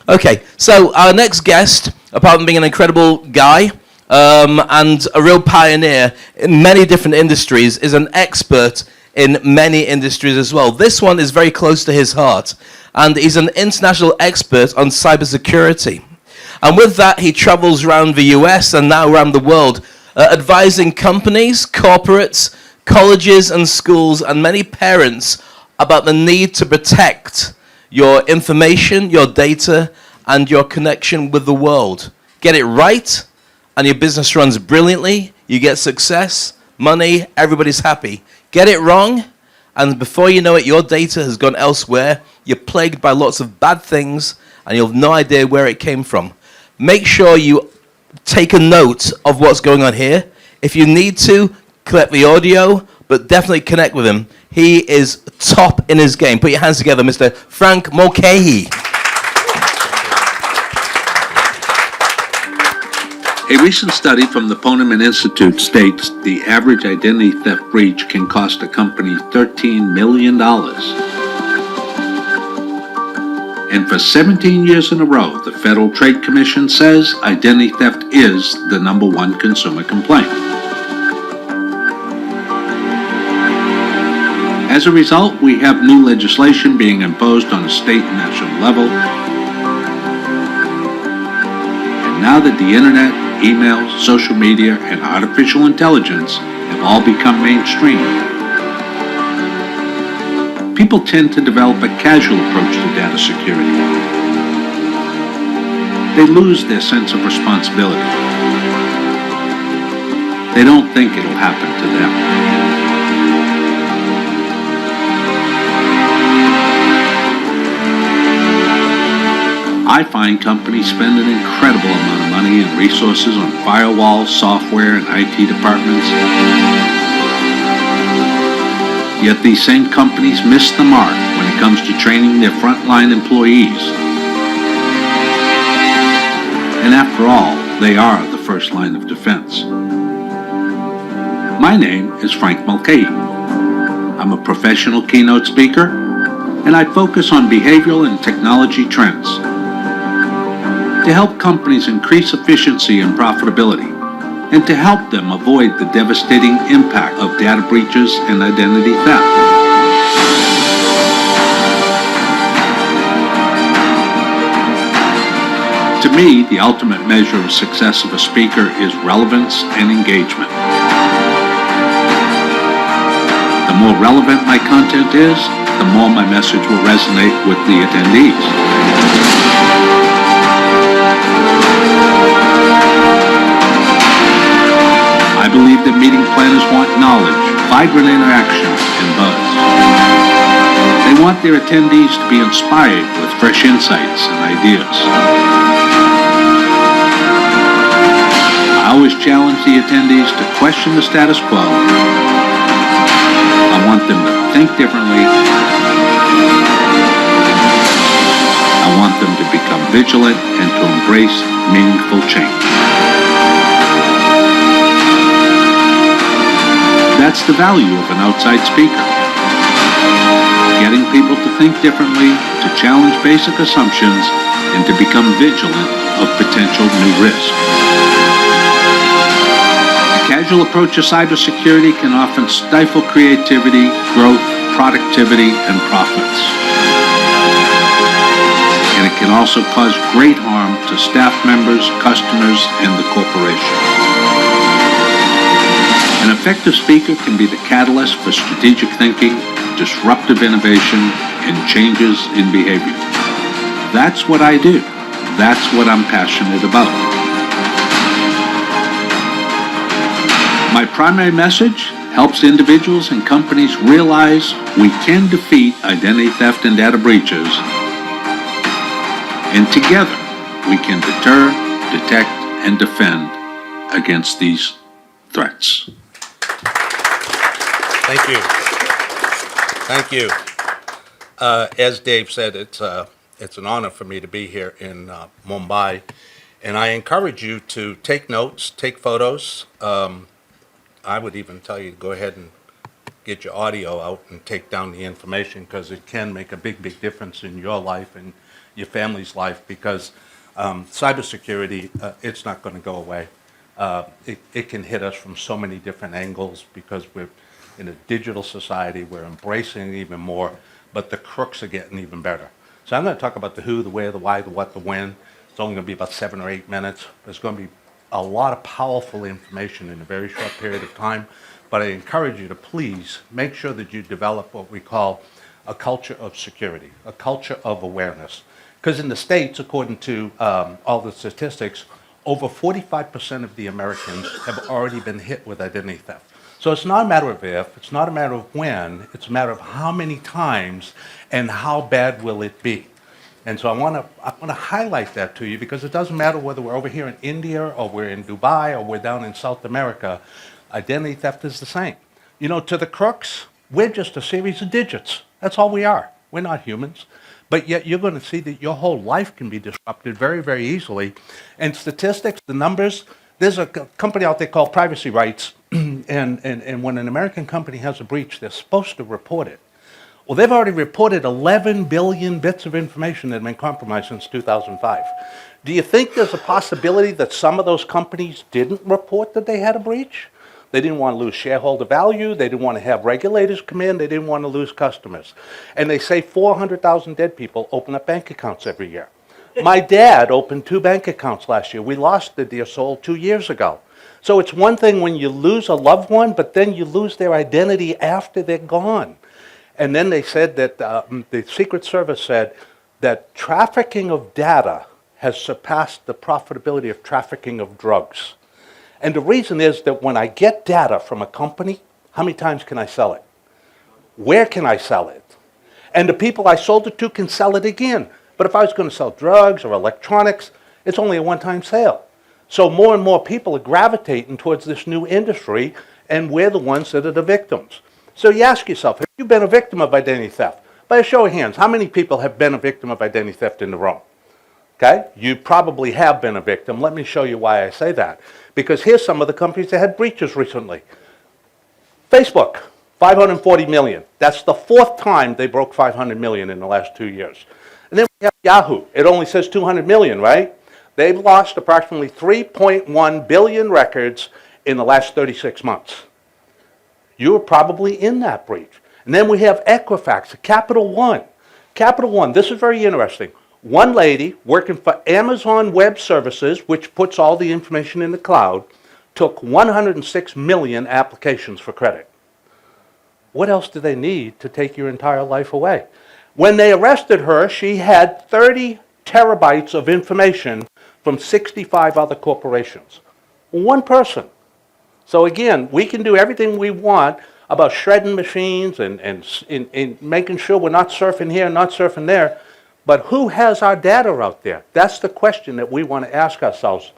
Okay, so our next guest, apart from being an incredible guy and a real pioneer in many different industries, is an expert in many industries as well. This one is very close to his heart, and he's an international expert on cybersecurity. And with that, he travels around the US and now around the world, advising companies, corporates, colleges and schools, and many parents about the need to protect your information, your data, and your connection with the world. Get it right, and your business runs brilliantly. You get success, money, everybody's happy. Get it wrong, and before you know it, your data has gone elsewhere. You're plagued by lots of bad things, and you have no idea where it came from. Make sure you take a note of what's going on here. If you need to, collect the audio, but definitely connect with him. He is top in his game. Put your hands together, Mr. Frank Mulcahy. A recent study from the Poneman Institute states the average identity theft breach can cost a company $13 million. And for 17 years in a row, the Federal Trade Commission says identity theft is the #1 consumer complaint. As a result, we have new legislation being imposed on a state and national level. And now that the internet, email, social media, and artificial intelligence have all become mainstream, people tend to develop a casual approach to data security. They lose their sense of responsibility. They don't think it'll happen to them. I find companies spend an incredible amount of money and resources on firewalls, software, and IT departments. Yet these same companies miss the mark when it comes to training their frontline employees. And after all, they are the first line of defense. My name is Frank Mulcahy. I'm a professional keynote speaker, and I focus on behavioral and technology trends to help companies increase efficiency and profitability, and to help them avoid the devastating impact of data breaches and identity theft. To me, the ultimate measure of success of a speaker is relevance and engagement. The more relevant my content is, the more my message will resonate with the attendees. I believe that meeting planners want knowledge, vibrant interaction, and buzz. They want their attendees to be inspired with fresh insights and ideas. I always challenge the attendees to question the status quo. I want them to think differently. I want them to become vigilant and to embrace meaningful change. That's the value of an outside speaker. Getting people to think differently, to challenge basic assumptions, and to become vigilant of potential new risk. A casual approach to cybersecurity can often stifle creativity, growth, productivity, and profits. And it can also cause great harm to staff members, customers, and the corporation. An effective speaker can be the catalyst for strategic thinking, disruptive innovation, and changes in behavior. That's what I do. That's what I'm passionate about. My primary message helps individuals and companies realize we can defeat identity theft and data breaches, and together we can deter, detect, and defend against these threats. Thank you. Thank you. As Dave said, it's an honor for me to be here in Mumbai, and I encourage you to take notes, take photos. I would even tell you to go ahead and get your audio out and take down the information, because it can make a big difference in your life and your family's life, because cybersecurity, it's not going to go away. It can hit us from so many different angles because we're in a digital society. We're embracing it even more, but the crooks are getting even better. So I'm going to talk about the who, the where, the why, the what, the when. It's only going to be about 7 or 8 minutes. There's going to be a lot of powerful information in a very short period of time, but I encourage you to please make sure that you develop what we call a culture of security, a culture of awareness. Because in the States, according to all the statistics, over 45% of the Americans have already been hit with identity theft. So it's not a matter of if, it's not a matter of when, it's a matter of how many times and how bad will it be. And so I want to highlight that to you, because it doesn't matter whether we're over here in India or we're in Dubai or we're down in South America, identity theft is the same. You know, to the crooks, we're just a series of digits. That's all we are. We're not humans. But yet you're going to see that your whole life can be disrupted very, very easily. And statistics, the numbers, there's a company out there called Privacy Rights, and when an American company has a breach, they're supposed to report it. Well, they've already reported 11 billion bits of information that have been compromised since 2005. Do you think there's a possibility that some of those companies didn't report that they had a breach? They didn't want to lose shareholder value. They didn't want to have regulators come in. They didn't want to lose customers. And they say 400,000 dead people open up bank accounts every year. My dad opened 2 bank accounts last year. We lost the dear soul 2 years ago. So it's one thing when you lose a loved one, but then you lose their identity after they're gone. And then they said that the Secret Service said that trafficking of data has surpassed the profitability of trafficking of drugs. And the reason is that when I get data from a company, how many times can I sell it? Where can I sell it? And the people I sold it to can sell it again. But if I was going to sell drugs or electronics, it's only a one-time sale. So more and more people are gravitating towards this new industry, and we're the ones that are the victims. So you ask yourself, have you been a victim of identity theft? By a show of hands, how many people have been a victim of identity theft in the room? Okay, you probably have been a victim. Let me show you why I say that. Because here's some of the companies that had breaches recently. Facebook, 540 million. That's the 4th time they broke 500 million in the last 2 years. And then we have Yahoo. It only says 200 million, right? They've lost approximately 3.1 billion records in the last 36 months. You were probably in that breach. And then we have Equifax, Capital One. Capital One, this is very interesting. One lady working for Amazon Web Services, which puts all the information in the cloud, took 106 million applications for credit. What else do they need to take your entire life away? When they arrested her, she had 30 terabytes of information from 65 other corporations. One person. So again, we can do everything we want about shredding machines and making sure we're not surfing here, not surfing there. But who has our data out there? That's the question that we want to ask ourselves.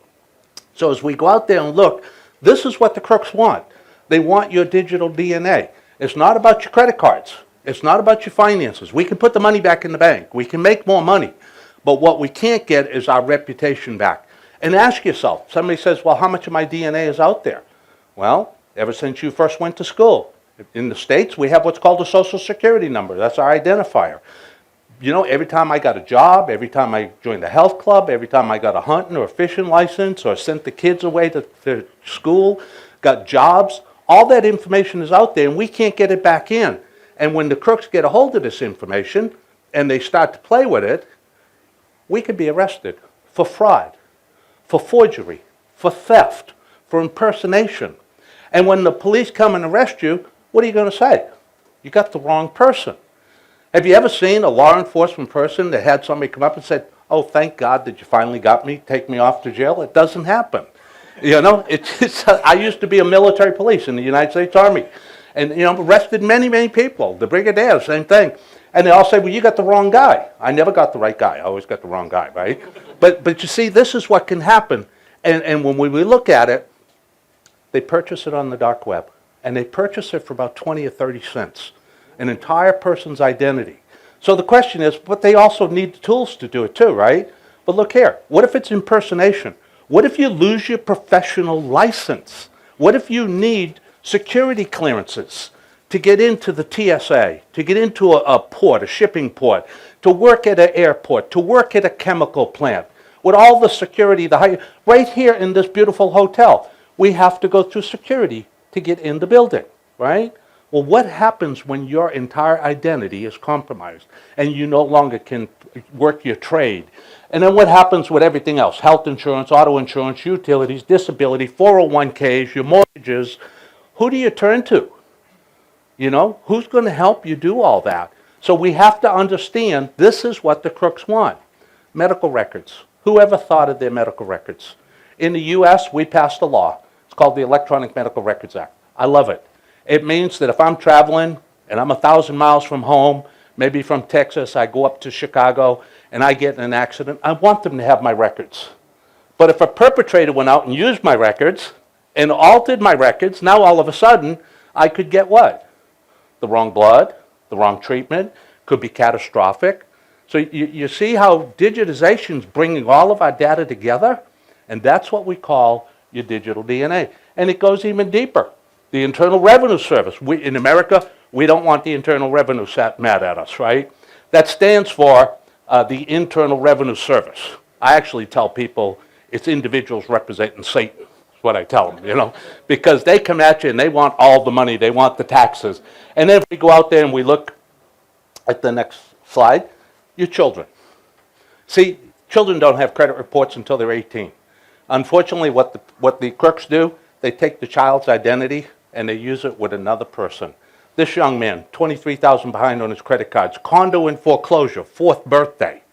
So as we go out there and look, this is what the crooks want. They want your digital DNA. It's not about your credit cards. It's not about your finances. We can put the money back in the bank. We can make more money. But what we can't get is our reputation back. And ask yourself, somebody says, well, how much of my DNA is out there? Well, ever since you first went to school. In the States, we have what's called a Social Security number. That's our identifier. You know, every time I got a job, every time I joined a health club, every time I got a hunting or a fishing license or sent the kids away to school, got jobs, all that information is out there and we can't get it back in. And when the crooks get a hold of this information and they start to play with it, we could be arrested for fraud, for forgery, for theft, for impersonation. And when the police come and arrest you, what are you going to say? You got the wrong person. Have you ever seen a law enforcement person that had somebody come up and said, oh, thank God that you finally got me, take me off to jail? It doesn't happen. You know, I used to be a military police in the United States Army. And, you know, arrested many, many people. The brigadier, same thing. And they all say, well, you got the wrong guy. I never got the right guy. I always got the wrong guy, right? But you see, this is what can happen. And when we look at it, they purchase it on the dark web. And they purchase it for about 20 or 30 cents. An entire person's identity. So the question is, but they also need the tools to do it too, right? But look here, what if it's impersonation? What if you lose your professional license? What if you need security clearances to get into the TSA, to get into a port, a shipping port, to work at an airport, to work at a chemical plant, with all the security, right here in this beautiful hotel, we have to go through security to get in the building, right? Well, what happens when your entire identity is compromised and you no longer can work your trade? And then what happens with everything else? Health insurance, auto insurance, utilities, disability, 401ks, your mortgages. Who do you turn to? You know, who's going to help you do all that? So we have to understand this is what the crooks want. Medical records. Whoever thought of their medical records? In the U.S., we passed a law. It's called the Electronic Medical Records Act. I love it. It means that if I'm traveling and I'm 1,000 miles from home, maybe from Texas, I go up to Chicago and I get in an accident, I want them to have my records. But if a perpetrator went out and used my records and altered my records, now all of a sudden I could get what? The wrong blood, the wrong treatment, could be catastrophic. So you see how digitization is bringing all of our data together? And that's what we call your digital DNA. And it goes even deeper. The Internal Revenue Service. In America, we don't want the Internal Revenue mad at us, right? That stands for the Internal Revenue Service. I actually tell people it's individuals representing Satan. That's what I tell them, you know, because they come at you and they want all the money. They want the taxes. And then if we go out there and we look at the next slide, your children. See, children don't have credit reports until they're 18. Unfortunately, what the crooks do, they take the child's identity and they use it with another person. This young man, $23,000 behind on his credit cards, condo in foreclosure, 4th birthday.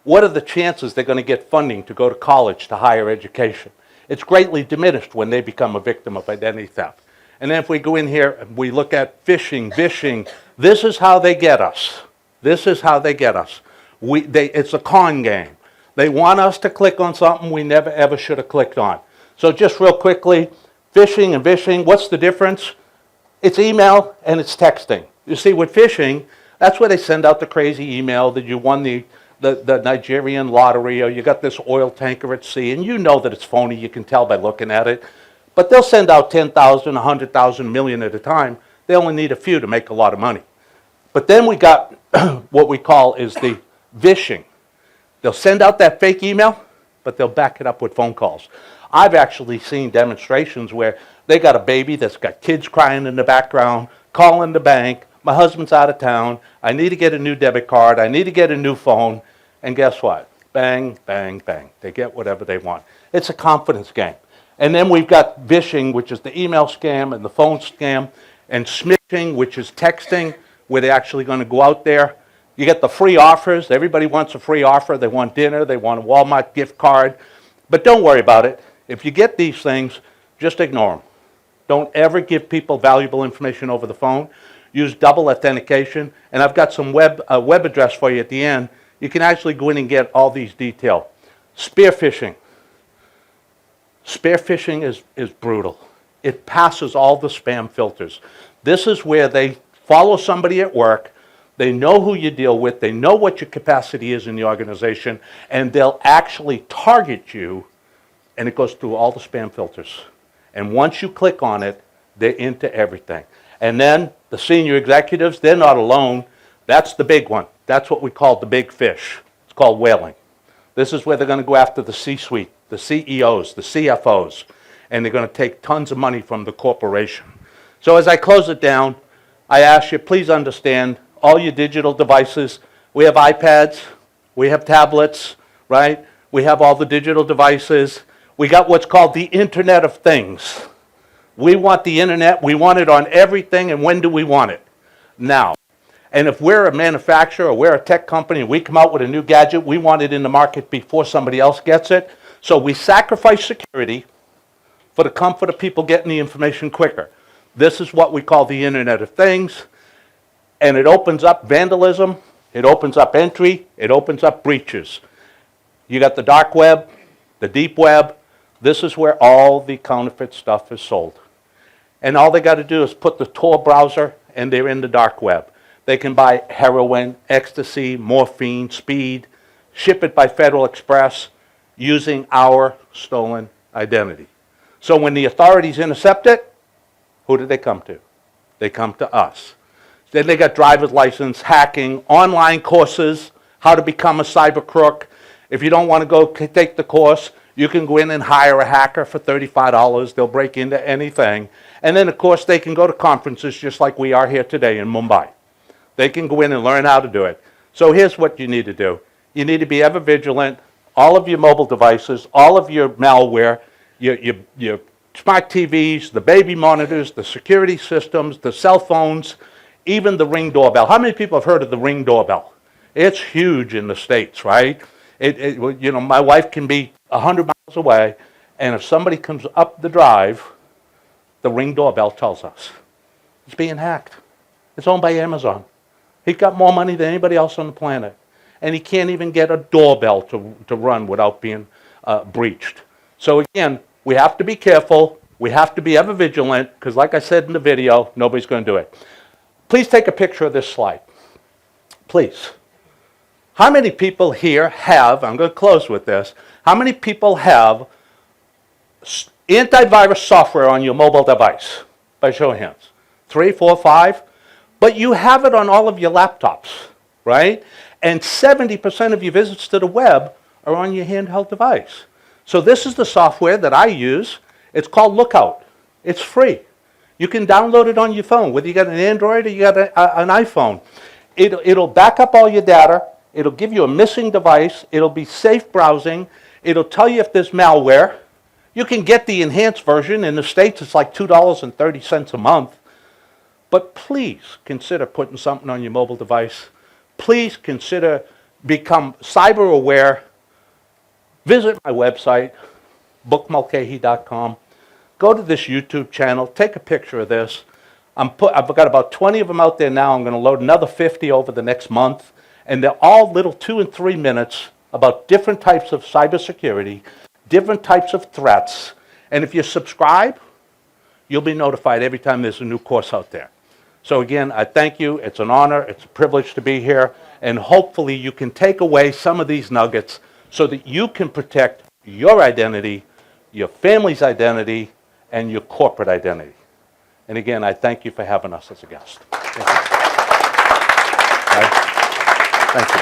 What are the chances they're going to get funding to go to college, to higher education? It's greatly diminished when they become a victim of identity theft. And then if we go in here and we look at phishing, vishing, this is how they get us. This is how they get us. It's a con game. They want us to click on something we never ever should have clicked on. So just real quickly, phishing and vishing, what's the difference? It's email and it's texting. You see, with phishing, that's where they send out the crazy email that you won the Nigerian lottery or you got this oil tanker at sea, and you know that it's phony. You can tell by looking at it. But they'll send out 10,000, 100,000, million at a time. They only need a few to make a lot of money. But then we got what we call is the vishing. They'll send out that fake email, but they'll back it up with phone calls. I've actually seen demonstrations where they got a baby that's got kids crying in the background, calling the bank, my husband's out of town, I need to get a new debit card, I need to get a new phone, and guess what? Bang, bang, bang. They get whatever they want. It's a confidence game. And then we've got vishing, which is the email scam and the phone scam, and smishing, which is texting, where they're actually going to go out there. You get the free offers. Everybody wants a free offer. They want dinner. They want a Walmart gift card. But don't worry about it. If you get these things, just ignore them. Don't ever give people valuable information over the phone. Use double authentication. And I've got some web address for you at the end. You can actually go in and get all these details. Spear phishing. Spear phishing is brutal. It passes all the spam filters. This is where they follow somebody at work. They know who you deal with. They know what your capacity is in the organization. And they'll actually target you. And it goes through all the spam filters. And once you click on it, they're into everything. And then the senior executives, they're not alone. That's the big one. That's what we call the big fish. It's called whaling. This is where they're going to go after the C-suite, the CEOs, the CFOs, and they're going to take tons of money from the corporation. So as I close it down, I ask you, please understand all your digital devices. We have iPads, we have tablets, right? We have all the digital devices. We got what's called the Internet of Things. We want the internet, we want it on everything, and when do we want it? Now. And if we're a manufacturer or we're a tech company and we come out with a new gadget, we want it in the market before somebody else gets it. So we sacrifice security for the comfort of people getting the information quicker. This is what we call the Internet of Things. And it opens up vandalism, it opens up entry, it opens up breaches. You got the dark web, the deep web. This is where all the counterfeit stuff is sold. And all they got to do is put the Tor browser and they're in the dark web. They can buy heroin, ecstasy, morphine, speed, ship it by Federal Express using our stolen identity. So when the authorities intercept it, who do they come to? they come to us. Then they got driver's license, hacking, online courses, how to become a cyber crook. If you don't want to go take the course, you can go in and hire a hacker for $35. They'll break into anything. And then, of course, they can go to conferences just like we are here today in Mumbai. They can go in and learn how to do it. So here's what you need to do. You need to be ever vigilant. All of your mobile devices, all of your malware, your smart TVs, the baby monitors, the security systems, the cell phones, even the Ring doorbell. How many people have heard of the Ring doorbell? It's huge in the States, right? You know, my wife can be 100 miles away, and if somebody comes up the drive, the Ring doorbell tells us it's being hacked. It's owned by Amazon. He's got more money than anybody else on the planet, and he can't even get a doorbell to run without being breached. So again, we have to be careful. We have to be ever vigilant, because like I said in the video, nobody's going to do it. Please take a picture of this slide. Please. How many people here have, I'm going to close with this, how many people have antivirus software on your mobile device? By show of hands. 3, 4, 5? But you have it on all of your laptops, right? And 70% of your visits to the web are on your handheld device. So this is the software that I use. It's called Lookout. It's free. You can download it on your phone, whether you got an Android or you got an iPhone. It'll back up all your data. It'll give you a missing device. It'll be safe browsing. It'll tell you if there's malware. You can get the enhanced version. In the States, it's like $2.30 a month. But please consider putting something on your mobile device. Please consider become cyber aware. Visit my website, bookmulcahy.com. Go to this YouTube channel. Take a picture of this. I've got about 20 of them out there now. I'm going to load another 50 over the next month. And they're all little 2 and 3 minutes about different types of cybersecurity, different types of threats. And if you subscribe, you'll be notified every time there's a new course out there. So again, I thank you. It's an honor. It's a privilege to be here. And hopefully you can take away some of these nuggets so that you can protect your identity, your family's identity, and your corporate identity. And again, I thank you for having us as a guest. Thank you. Thank you.